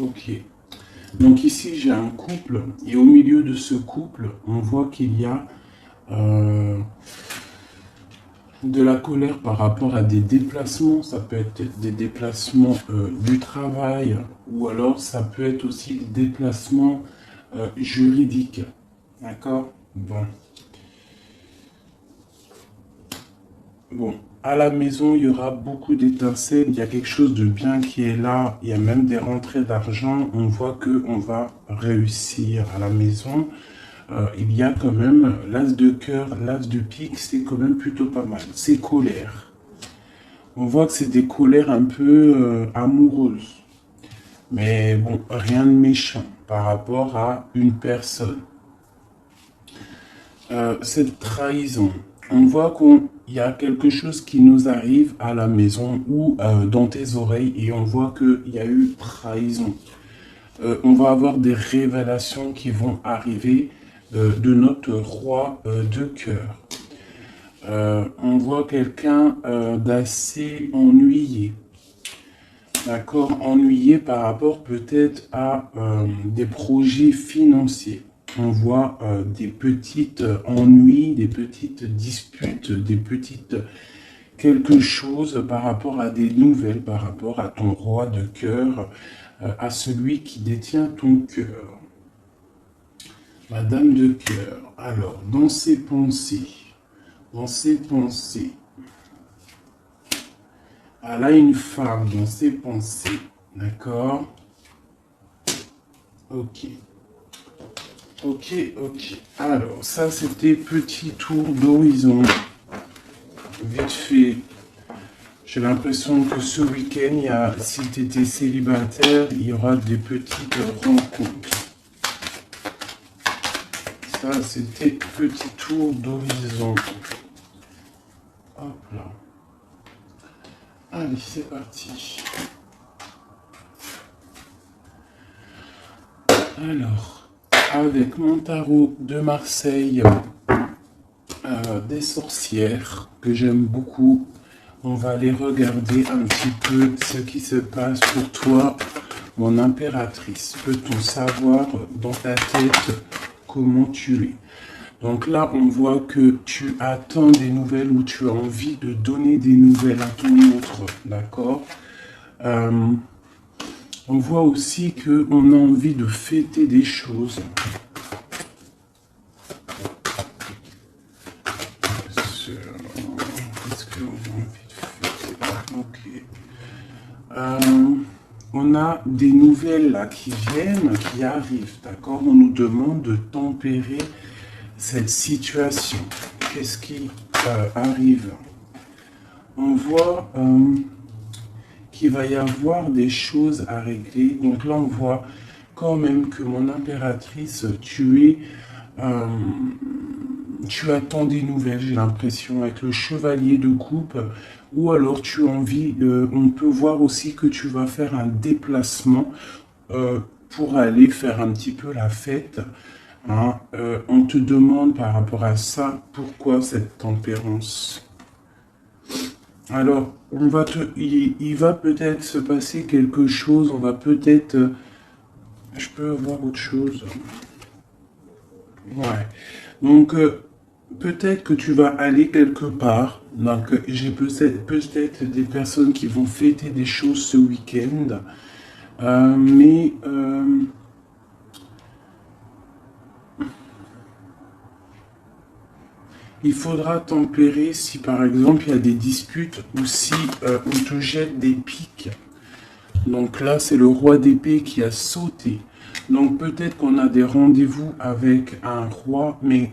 Ok. Donc ici, j'ai un couple. Et au milieu de ce couple, on voit qu'il y a euh, de la colère par rapport à des déplacements. Ça peut être des déplacements du travail ou alors ça peut être aussi des déplacements juridiques. D'accord? Bon. Bon. À la maison, il y aura beaucoup d'étincelles. Il y a quelque chose de bien qui est là. Il y a même des rentrées d'argent. On voit que on va réussir à la maison. Il y a quand même l'as de cœur, l'as de pique, c'est quand même plutôt pas mal. C'est colère. On voit que c'est des colères un peu amoureuses. Mais bon, rien de méchant par rapport à une personne. Cette trahison, on voit qu'il y a quelque chose qui nous arrive à la maison ou dans tes oreilles et on voit qu'il y a eu trahison. On va avoir des révélations qui vont arriver de notre roi de cœur. On voit quelqu'un d'assez ennuyé. D'accord, ennuyé par rapport peut-être à des projets financiers. On voit des petites ennuis, des petites disputes, des petites quelque chose par rapport à des nouvelles, par rapport à ton roi de cœur, à celui qui détient ton cœur. Madame de cœur. Alors, dans ses pensées, elle a une femme dans ses pensées. D'accord? Ok. Ok, ok. Alors, ça, c'était petit tour d'horizon. Vite fait. J'ai l'impression que ce week-end, si tu étais célibataire, il y aura des petites rencontres. Ça, c'était petit tour d'horizon. Hop là. Allez, c'est parti. Alors, avec mon tarot de Marseille, des sorcières que j'aime beaucoup, on va aller regarder un petit peu ce qui se passe pour toi, mon impératrice. Peut-on savoir dans ta tête comment tu es? Donc là, on voit que tu attends des nouvelles ou tu as envie de donner des nouvelles à ton autre, d'accord? On voit aussi qu'on a envie de fêter des choses. Qu'est-ce qu'on a envie de fêter? Ok. On a des nouvelles là qui viennent, qui arrivent, d'accord? On nous demande de tempérer cette situation. Qu'est-ce qui arrive? On voit qu'il va y avoir des choses à régler. Donc là, on voit quand même que mon impératrice, tu attends des nouvelles, j'ai l'impression, avec le chevalier de coupe, ou alors tu as envie, on peut voir aussi que tu vas faire un déplacement pour aller faire un petit peu la fête. Hein. On te demande par rapport à ça, pourquoi cette tempérance? Alors, il va peut-être se passer quelque chose, on va peut-être... je peux voir autre chose. Ouais. Donc, peut-être que tu vas aller quelque part. Donc, j'ai peut-être des personnes qui vont fêter des choses ce week-end. Mais il faudra tempérer si par exemple il y a des disputes ou si on te jette des piques. Donc là, c'est le roi d'épée qui a sauté. Donc peut-être qu'on a des rendez-vous avec un roi, mais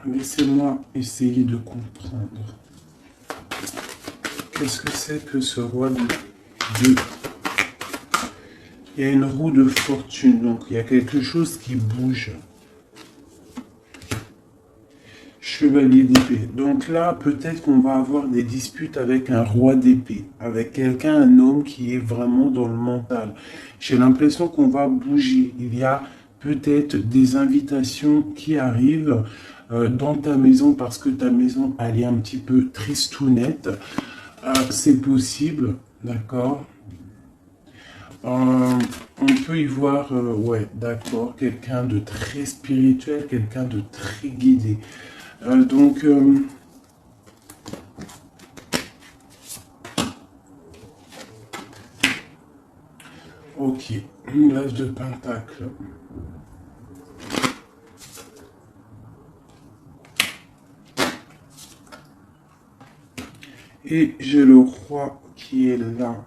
laissez-moi essayer de comprendre. Qu'est-ce que c'est que ce roi de... Il y a une roue de fortune, donc il y a quelque chose qui bouge. Chevalier d'épée. Donc là, peut-être qu'on va avoir des disputes avec un roi d'épée, avec quelqu'un, un homme qui est vraiment dans le mental. J'ai l'impression qu'on va bouger. Il y a peut-être des invitations qui arrivent dans ta maison parce que ta maison, elle est un petit peu tristounette. C'est possible. d'accord. On peut y voir, ouais, d'accord, quelqu'un de très spirituel, quelqu'un de très guidé. Donc, ok, l'âge de Pentacle. Et j'ai le roi qui est là.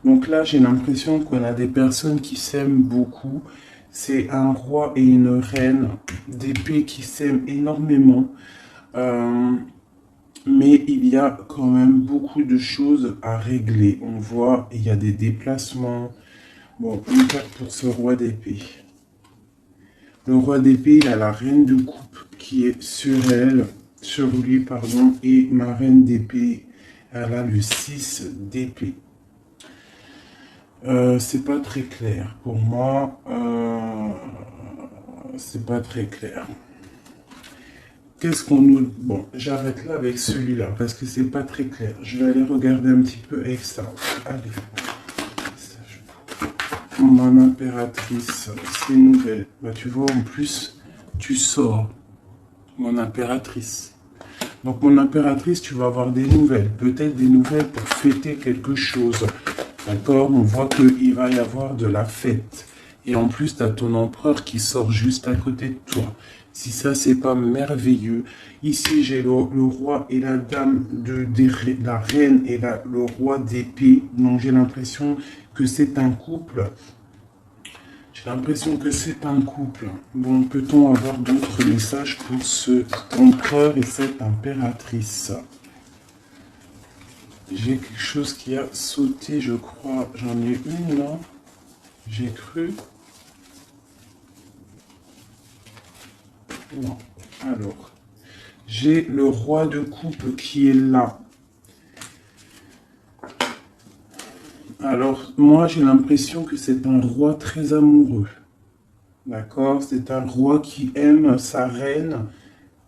Donc là, j'ai l'impression qu'on a des personnes qui s'aiment beaucoup. C'est un roi et une reine d'épée qui s'aiment énormément. Euh, mais il y a quand même beaucoup de choses à régler. On voit, il y a des déplacements. Bon, une carte pour ce roi d'épée. Le roi d'épée, il a la reine de coupe qui est sur elle, sur lui, pardon, et ma reine d'épée, elle a le 6 d'épée. C'est pas très clair. Pour moi, c'est pas très clair. Qu'est-ce qu'on nous... Bon, j'arrête là avec celui-là parce que c'est pas très clair. Je vais aller regarder un petit peu avec ça. Allez. Mon impératrice, c'est nouvelle. Bah, tu vois, en plus, tu sors. Mon impératrice. Donc, mon impératrice, tu vas avoir des nouvelles. Peut-être des nouvelles pour fêter quelque chose. D'accord? On voit qu'il va y avoir de la fête. Et en plus, tu as ton empereur qui sort juste à côté de toi. Si ça, c'est pas merveilleux. Ici, j'ai le roi et la dame la reine et le roi d'épée. Donc, j'ai l'impression que c'est un couple. J'ai l'impression que c'est un couple. Bon, peut-on avoir d'autres messages pour ce empereur et cette impératrice? J'ai quelque chose qui a sauté, je crois. J'en ai une là. J'ai cru. Non. Alors, j'ai le roi de coupe qui est là. Alors, moi, j'ai l'impression que c'est un roi très amoureux. D'accord? C'est un roi qui aime sa reine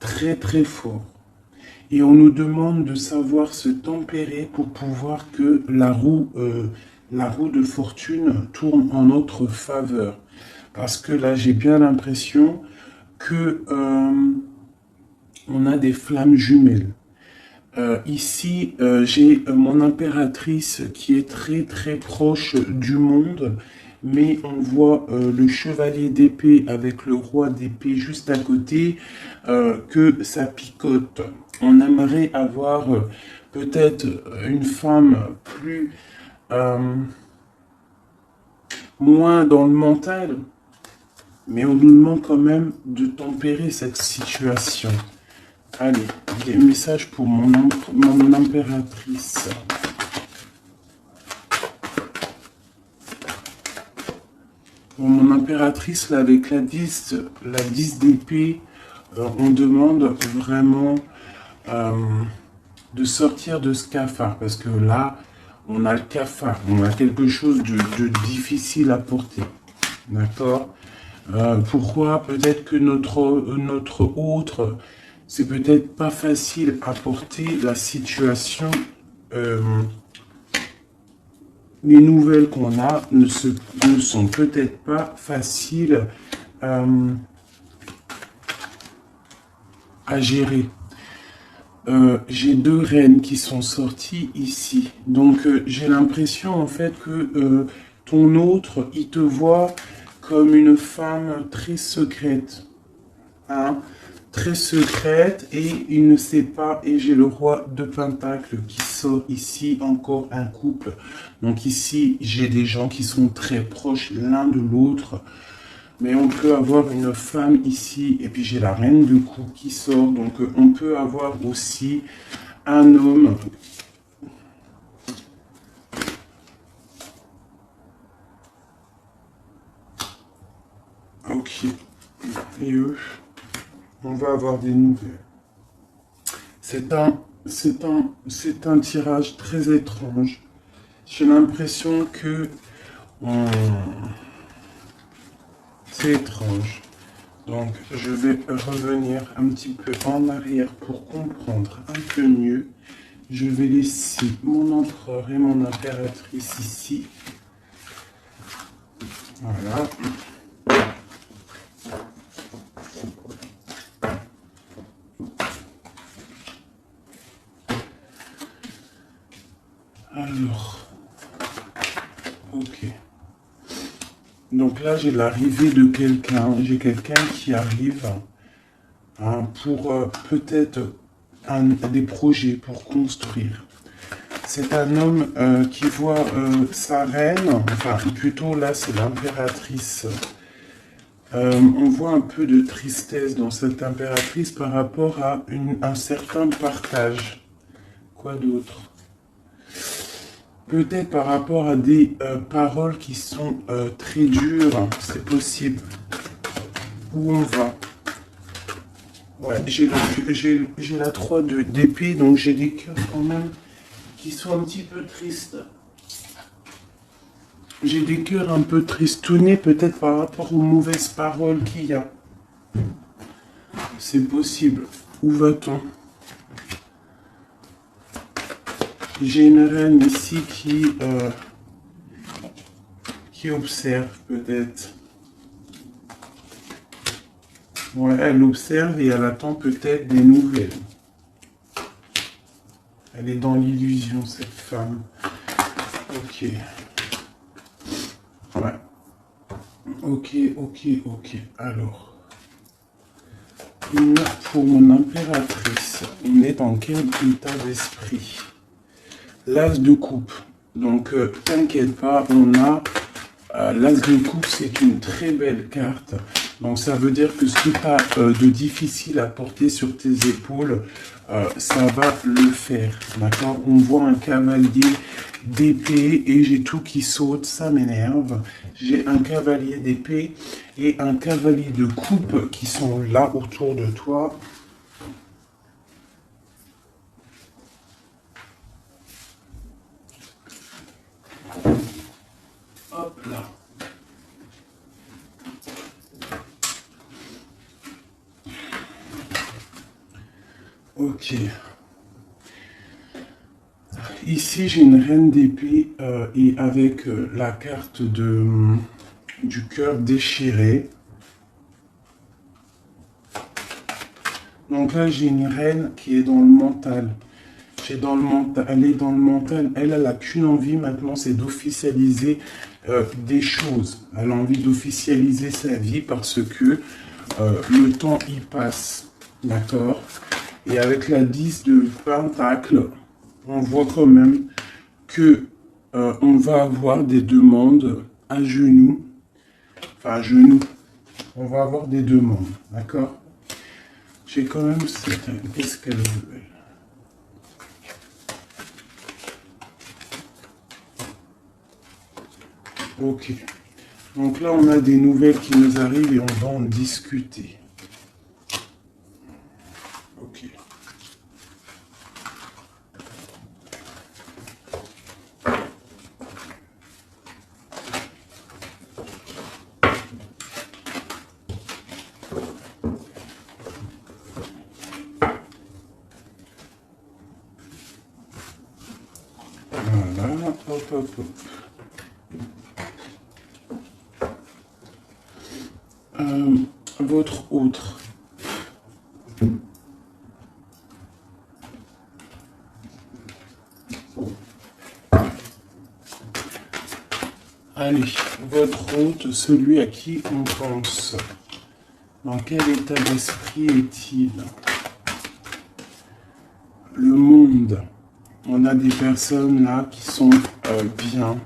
très très fort. Et on nous demande de savoir se tempérer pour pouvoir que la roue de fortune tourne en notre faveur. Parce que là, j'ai bien l'impression que on a des flammes jumelles. Ici, j'ai mon impératrice qui est très très proche du monde, mais on voit le chevalier d'épée avec le roi d'épée juste à côté, que ça picote. On aimerait avoir peut-être une femme plus moins dans le mental, mais on nous demande quand même de tempérer cette situation. Allez, des messages pour mon impératrice. Pour mon impératrice, là, avec la 10 d'épée, on demande vraiment de sortir de ce cafard. Parce que là, on a le cafard. On a quelque chose de difficile à porter. D'accord? Pourquoi? Peut-être que notre autre... C'est peut-être pas facile à porter la situation. Les nouvelles qu'on a ne sont peut-être pas faciles à gérer. J'ai deux reines qui sont sorties ici. Donc j'ai l'impression en fait que ton autre, il te voit comme une femme très secrète. Hein? Très secrète et il ne sait pas. Et j'ai le roi de Pentacle qui sort ici, encore un couple. Donc ici, j'ai des gens qui sont très proches l'un de l'autre. Mais on peut avoir une femme ici. Et puis j'ai la reine de coupe qui sort. Donc on peut avoir aussi un homme. Ok. Et eux, on va avoir des nouvelles. C'est un tirage très étrange. J'ai l'impression que c'est étrange. Donc, je vais revenir un petit peu en arrière pour comprendre un peu mieux Je vais laisser mon empereur et mon impératrice ici. Voilà. Alors, ok. Donc là, j'ai l'arrivée de quelqu'un. J'ai quelqu'un qui arrive pour peut-être des projets pour construire. C'est un homme qui voit sa reine, enfin plutôt là c'est l'impératrice. On voit un peu de tristesse dans cette impératrice par rapport à un certain partage. Quoi d'autre? Peut-être par rapport à des paroles qui sont très dures, c'est possible. Où on va? Ouais, j'ai la 3 d'épée, donc j'ai des cœurs quand même qui sont un petit peu tristes. J'ai des cœurs un peu tristounés, peut-être par rapport aux mauvaises paroles qu'il y a. C'est possible. Où va-t-on? J'ai une reine ici qui observe peut-être. Ouais, elle observe et elle attend peut-être des nouvelles. Elle est dans l'illusion, cette femme. Ok. Ouais. Ok. Alors. Pour mon impératrice, on est dans quel état d'esprit? L'as de coupe. Donc, t'inquiète pas, on a... l'as de coupe, c'est une très belle carte. Donc, ça veut dire que ce que tu as de difficile à porter sur tes épaules, ça va le faire. D'accord? On voit un cavalier d'épée et j'ai tout qui saute, ça m'énerve. J'ai un cavalier d'épée et un cavalier de coupe qui sont là autour de toi. Hop là. Ok. Ici, j'ai une reine d'épée et avec la carte du cœur déchiré. Donc là, j'ai une reine qui est dans le mental. Elle est dans le mental. Elle n'a qu'une envie maintenant, c'est d'officialiser des choses. Elle a envie d'officialiser sa vie parce que le temps y passe. D'accord? Et avec la 10 de Pentacle, on voit quand même que on va avoir des demandes à genoux. Enfin, à genoux. On va avoir des demandes. D'accord? J'ai quand même... Qu'est-ce qu'elle veut? Ok. Donc là, on a des nouvelles qui nous arrivent et on va en discuter. Ok. Voilà, hop. Votre autre. Allez, votre hôte, celui à qui on pense. Dans quel état d'esprit est-il? Le monde. On a des personnes là qui sont bien.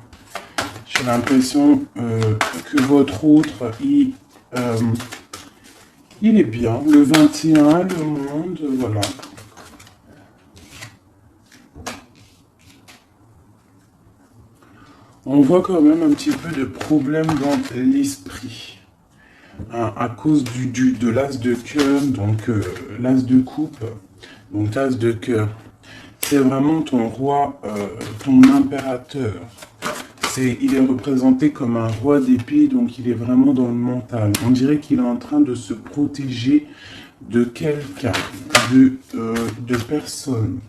J'ai l'impression que votre autre, il est bien. Le 21, le monde, voilà. On voit quand même un petit peu de problème dans l'esprit. Hein, à cause de l'as de cœur, donc l'as de coupe, donc l'as de cœur. C'est vraiment ton roi, ton impérateur. Il est représenté comme un roi d'épée, donc il est vraiment dans le mental. On dirait qu'il est en train de se protéger de quelqu'un, de personnes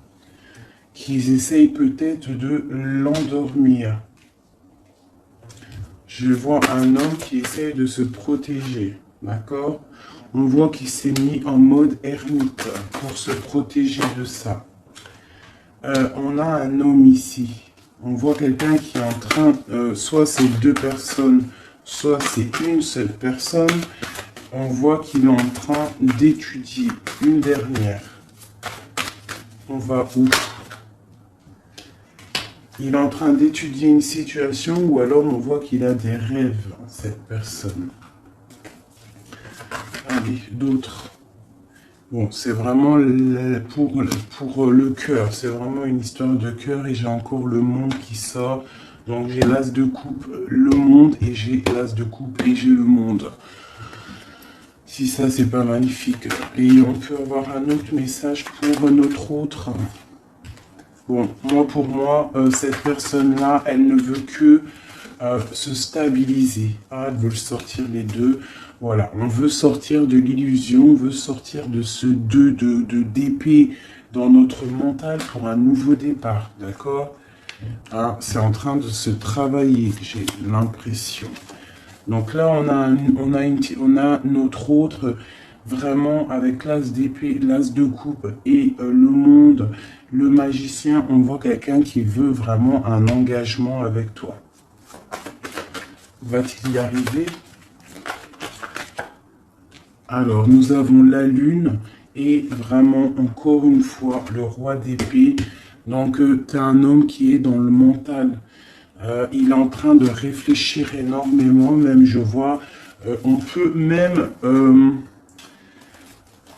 qu'ils essayent peut-être de l'endormir. Je vois un homme qui essaye de se protéger, d'accord? On voit qu'il s'est mis en mode ermite pour se protéger de ça. On a un homme ici. On voit quelqu'un qui est en train, soit c'est deux personnes, soit c'est une seule personne. On voit qu'il est en train d'étudier une dernière. On va où? Il est en train d'étudier une situation ou alors on voit qu'il a des rêves, cette personne. Allez, d'autres. Bon, c'est vraiment pour le cœur. C'est vraiment une histoire de cœur et j'ai encore le monde qui sort. Donc j'ai l'as de coupe, le monde et j'ai l'as de coupe et j'ai le monde. Si ça, c'est pas magnifique. Et on peut avoir un autre message pour notre autre. Bon, pour moi, cette personne-là, elle ne veut que se stabiliser. Ah, elle veut sortir les deux. Voilà, on veut sortir de l'illusion, on veut sortir de ce d'épée dans notre mental pour un nouveau départ, d'accord? Hein, c'est en train de se travailler, j'ai l'impression. Donc là, on a notre autre, vraiment avec l'as d'épée, l'as de coupe et le monde, le magicien, on voit quelqu'un qui veut vraiment un engagement avec toi. Va-t-il y arriver? Alors, nous avons la lune et vraiment, encore une fois, le roi d'épée. Donc, tu as un homme qui est dans le mental. Il est en train de réfléchir énormément, même je vois. On peut même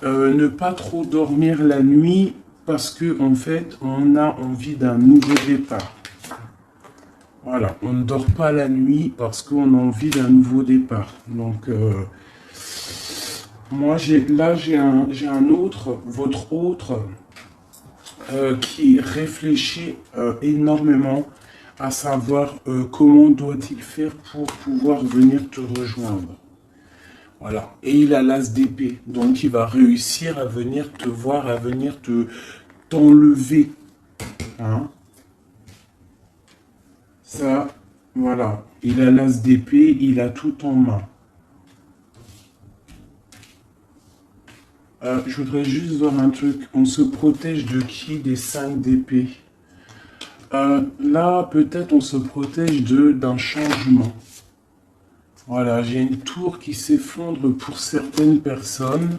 ne pas trop dormir la nuit parce que en fait, on a envie d'un nouveau départ. Voilà, on ne dort pas la nuit parce qu'on a envie d'un nouveau départ. Donc, moi, j'ai un autre, votre autre, qui réfléchit énormément à savoir comment doit-il faire pour pouvoir venir te rejoindre. Voilà. Et il a l'as d'épée, donc il va réussir à venir te voir, à venir t'enlever. Hein? Ça, voilà. Il a l'as d'épée, il a tout en main. Je voudrais juste voir un truc. On se protège de qui? Des 5 d'épée. Là, peut-être on se protège d'un changement. Voilà, j'ai une tour qui s'effondre pour certaines personnes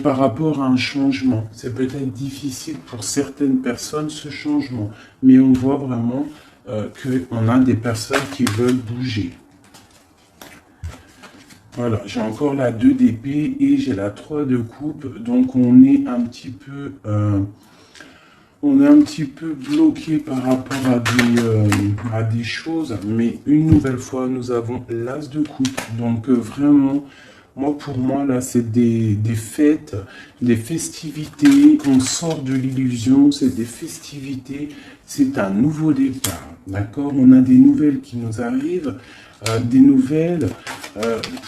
par rapport à un changement. C'est peut-être difficile pour certaines personnes ce changement, mais on voit vraiment qu'on a des personnes qui veulent bouger. Voilà, j'ai encore la 2 d'épée et j'ai la 3 de coupe, donc on est un petit peu... bloqué par rapport à des choses, mais une nouvelle fois, nous avons l'as de coupe. Donc vraiment, pour moi, là, c'est des fêtes, des festivités. On sort de l'illusion, c'est des festivités, c'est un nouveau départ. D'accord? On a des nouvelles qui nous arrivent, des nouvelles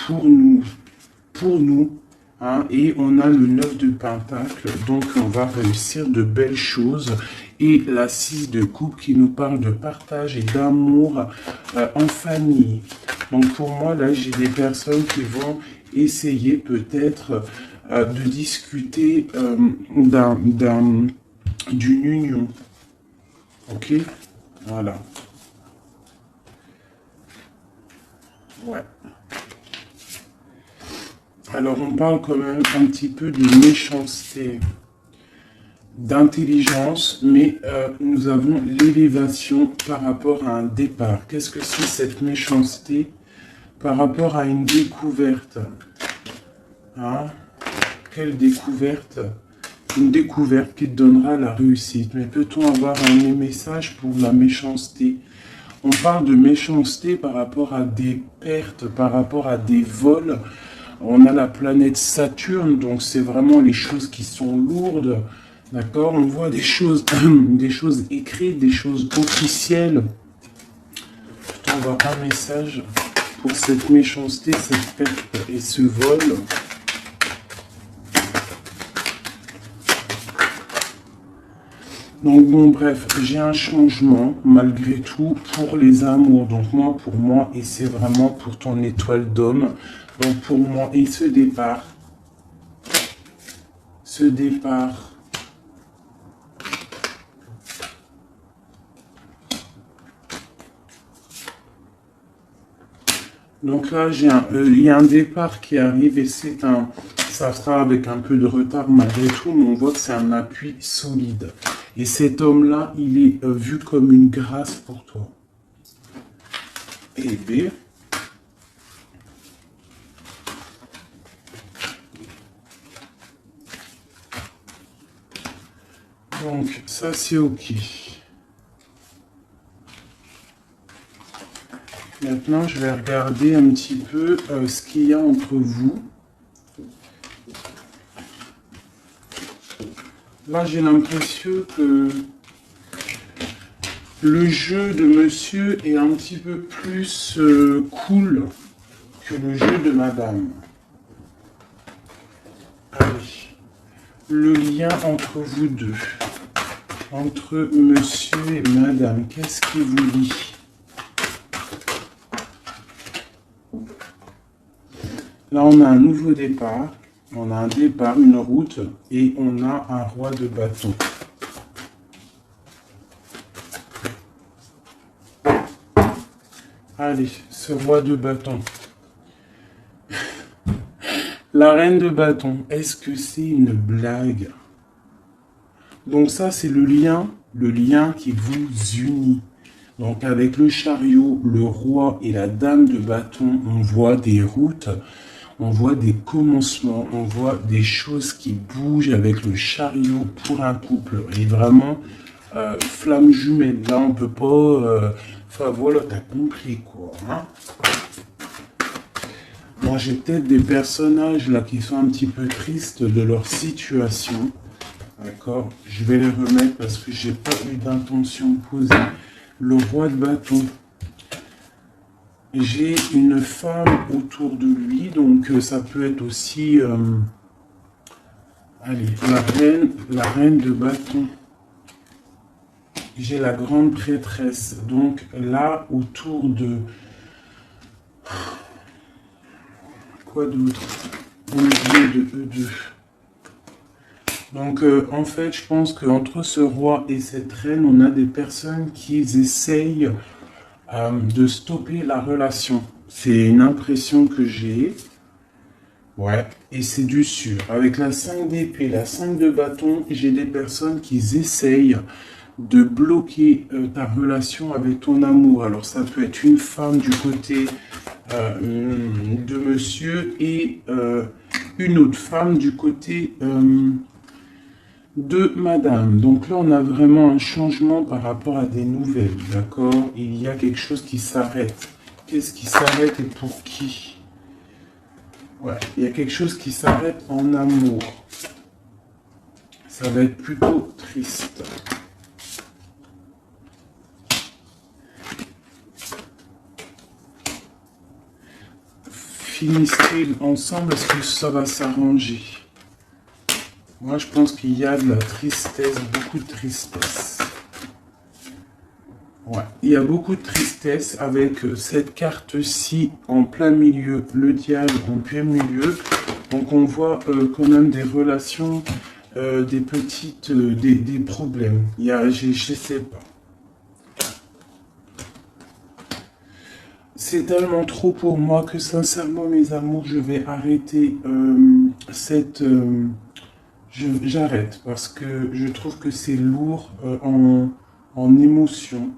pour nous. Hein, et on a le 9 de Pentacle, donc on va réussir de belles choses. Et la 6 de coupe qui nous parle de partage et d'amour en famille. Donc pour moi, là, j'ai des personnes qui vont essayer peut-être de discuter d'une union. Ok? Voilà. Ouais. Alors, on parle quand même un petit peu de méchanceté, d'intelligence, mais nous avons l'élévation par rapport à un départ. Qu'est-ce que c'est cette méchanceté par rapport à une découverte? Hein? Quelle découverte? Une découverte qui te donnera la réussite. Mais peut-on avoir un message pour la méchanceté? On parle de méchanceté par rapport à des pertes, par rapport à des vols. On a la planète Saturne, donc c'est vraiment les choses qui sont lourdes, d'accord? On voit des choses, des choses écrites, des choses officielles. On va avoir un message pour cette méchanceté, cette perte et ce vol. Donc bon, bref, j'ai un changement malgré tout pour les amours. Donc moi, pour moi, et c'est vraiment pour ton étoile d'homme. Donc pour moi, et ce départ, donc là, il y a un départ qui arrive et ça sera avec un peu de retard malgré tout, mais on voit que c'est un appui solide. Et cet homme-là, il est vu comme une grâce pour toi. Et B. Donc, ça c'est ok. Maintenant, je vais regarder un petit peu ce qu'il y a entre vous. Là, j'ai l'impression que le jeu de monsieur est un petit peu plus cool que le jeu de madame. Allez. Le lien entre vous deux, entre monsieur et madame, qu'est-ce qui vous lie? Là, on a un nouveau départ, on a un départ, une route, et on a un roi de bâton. Allez, ce roi de bâton. La reine de bâton, est-ce que c'est une blague? Donc ça, c'est le lien qui vous unit. Donc avec le chariot, le roi et la dame de bâton, on voit des routes, on voit des commencements, on voit des choses qui bougent avec le chariot pour un couple. Et vraiment, flamme jumelle, là on peut pas... Enfin voilà, t'as compris quoi. Hein. Moi j'ai peut-être des personnages là qui sont un petit peu tristes de leur situation. D'accord, je vais les remettre parce que j'ai pas eu d'intention de poser. Le roi de bâton. J'ai une femme autour de lui, donc ça peut être aussi... allez, la reine de bâton. J'ai la grande prêtresse. Donc là, autour de... Quoi d'autre? Au milieu de eux deux. Donc, en fait, je pense qu'entre ce roi et cette reine, on a des personnes qui essayent de stopper la relation. C'est une impression que j'ai. Ouais, et c'est du sûr. Avec la 5 d'épée, la 5 de bâton, j'ai des personnes qui essayent de bloquer ta relation avec ton amour. Alors, ça peut être une femme du côté de monsieur et une autre femme du côté... de madame. Donc là, on a vraiment un changement par rapport à des nouvelles, d'accord? Il y a quelque chose qui s'arrête. Qu'est-ce qui s'arrête et pour qui? Ouais, il y a quelque chose qui s'arrête en amour. Ça va être plutôt triste. Finissez ensemble, est-ce que ça va s'arranger? Moi, je pense qu'il y a de la tristesse, beaucoup de tristesse. Ouais, il y a beaucoup de tristesse avec cette carte-ci en plein milieu, le diable en plein milieu. Donc, on voit quand même des relations, des petites, des problèmes. Il y a, je sais pas. C'est tellement trop pour moi que sincèrement, mes amours, je vais arrêter cette... J'arrête parce que je trouve que c'est lourd en émotion.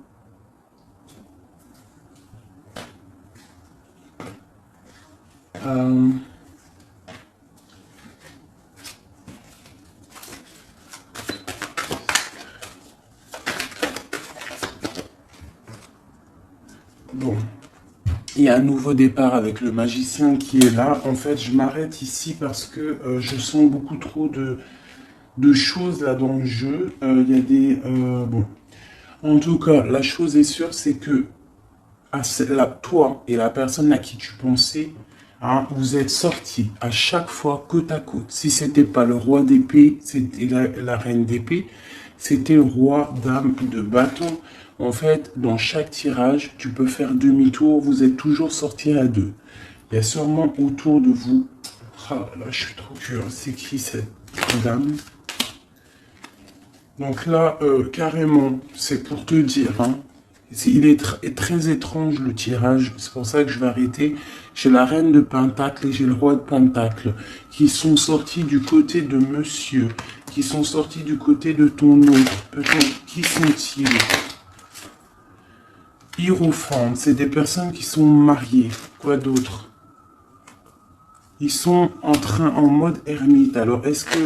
Bon, il y a un nouveau départ avec le magicien qui est là. En fait, je m'arrête ici parce que je sens beaucoup trop de choses là dans le jeu. Il y a des... bon. En tout cas, la chose est sûre, c'est que toi et la personne à qui tu pensais, hein, vous êtes sortis à chaque fois côte à côte. Si c'était pas le roi d'épée, c'était la reine d'épée. c'était le roi, dame de bâton. En fait, dans chaque tirage, tu peux faire demi-tour, vous êtes toujours sorti à deux. Il y a sûrement autour de vous... Ah là, je suis trop curieux, c'est qui cette dame? Donc là, carrément, c'est pour te dire, hein, il est très étrange le tirage, c'est pour ça que je vais arrêter. J'ai la reine de Pentacle et j'ai le roi de Pentacle qui sont sortis du côté de monsieur, qui sont sortis du côté de ton autre. Peut-être, qui sont-ils? Hiérophante, c'est des personnes qui sont mariées. Quoi d'autre? Ils sont en mode ermite. Alors, est-ce que...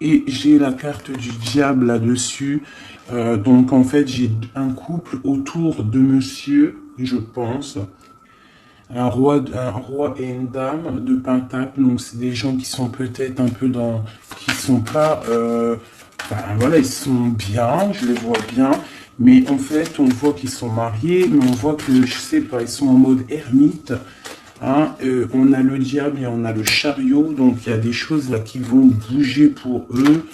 et j'ai la carte du diable là-dessus. Donc, en fait, j'ai un couple autour de monsieur, je pense. Un roi et une dame de Pentacle. Donc, c'est des gens qui sont peut-être un peu dans... qui sont pas... enfin, voilà, ils sont bien, je les vois bien. Mais en fait, on voit qu'ils sont mariés, mais on voit que, je sais pas, ils sont en mode ermite. Hein, on a le diable et on a le chariot, donc il y a des choses là qui vont bouger pour eux.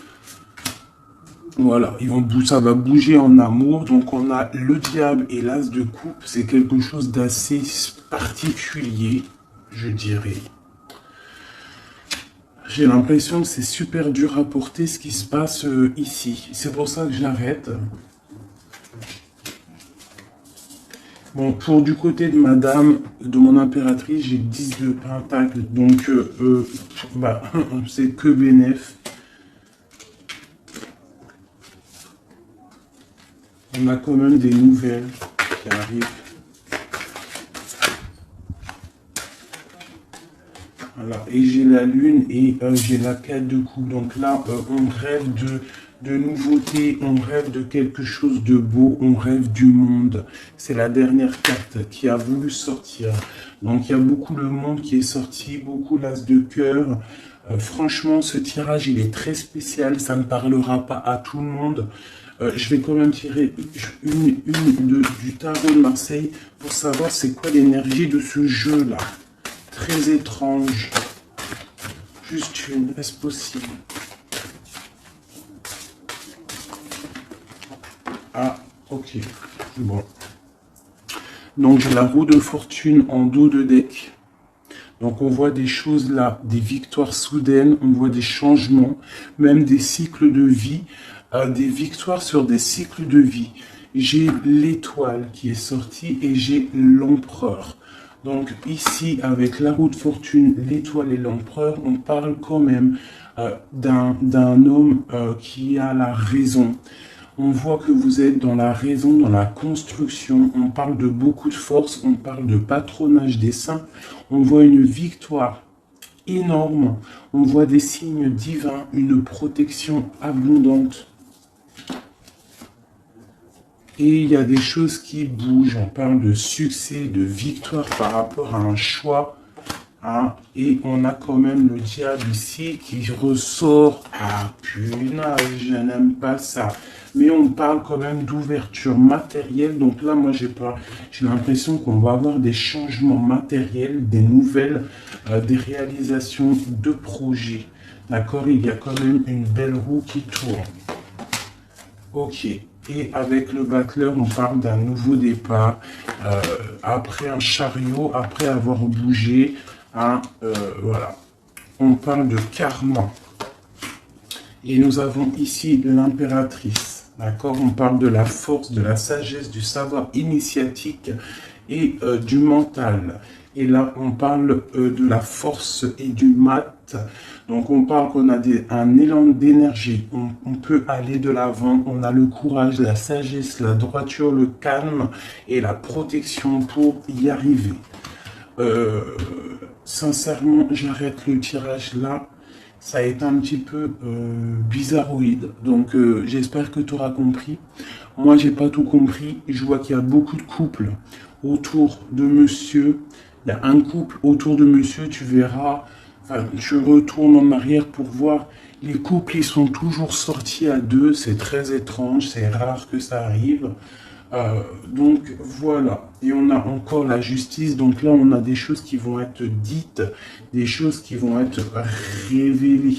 Voilà, ça va bouger en amour. Donc on a le diable et l'as de coupe, c'est quelque chose d'assez particulier, je dirais. J'ai l'impression que c'est super dur à porter ce qui se passe ici. C'est pour ça que j'arrête. Bon, pour du côté de madame, de mon impératrice, j'ai 10 de pentacle, donc bah, c'est que bénéf. On a quand même des nouvelles qui arrivent. Voilà, et j'ai la lune et j'ai la 4 de coupe. Donc là, on rêve de nouveautés, on rêve de quelque chose de beau, on rêve du monde. C'est la dernière carte qui a voulu sortir. Donc il y a beaucoup le monde qui est sorti, beaucoup l'as de cœur. Franchement, ce tirage, il est très spécial, ça ne parlera pas à tout le monde. Je vais quand même tirer du tarot de Marseille pour savoir c'est quoi l'énergie de ce jeu-là. Très étrange. Juste une, est-ce possible? Ah, ok. Bon. Donc j'ai la roue de fortune en dos de deck. Donc on voit des choses là, des victoires soudaines, on voit des changements, même des cycles de vie, des victoires sur des cycles de vie. J'ai l'étoile qui est sortie et j'ai l'empereur. Donc ici, avec la roue de fortune, l'étoile et l'empereur, on parle quand même d'un homme qui a la raison. On voit que vous êtes dans la raison, dans la construction. On parle de beaucoup de force, on parle de patronage des saints. On voit une victoire énorme. On voit des signes divins, une protection abondante. Et il y a des choses qui bougent. On parle de succès, de victoire par rapport à un choix. Hein, et on a quand même le diable ici qui ressort. Ah punaise, je n'aime pas ça. Mais on parle quand même d'ouverture matérielle. Donc là, moi, j'ai l'impression qu'on va avoir des changements matériels, des nouvelles, des réalisations de projets. D'accord, il y a quand même une belle roue qui tourne. Ok. Et avec le battleur, on parle d'un nouveau départ. Après un chariot, après avoir bougé. Hein, voilà. On parle de karma. Et nous avons ici l'impératrice. D'accord, on parle de la force, de la sagesse, du savoir initiatique et du mental. Et là, on parle de la force et du mat. Donc, on parle qu'on a un élan d'énergie. On peut aller de l'avant. On a le courage, la sagesse, la droiture, le calme et la protection pour y arriver. Sincèrement, j'arrête le tirage là. Ça a été un petit peu bizarroïde. Donc, j'espère que tu auras compris. Moi, j'ai pas tout compris. Je vois qu'il y a beaucoup de couples autour de monsieur. Il y a un couple autour de monsieur, tu verras. Enfin, je retourne en arrière pour voir. Les couples, ils sont toujours sortis à deux. C'est très étrange. C'est rare que ça arrive. Donc voilà, et on a encore la justice, donc là on a des choses qui vont être dites, des choses qui vont être révélées.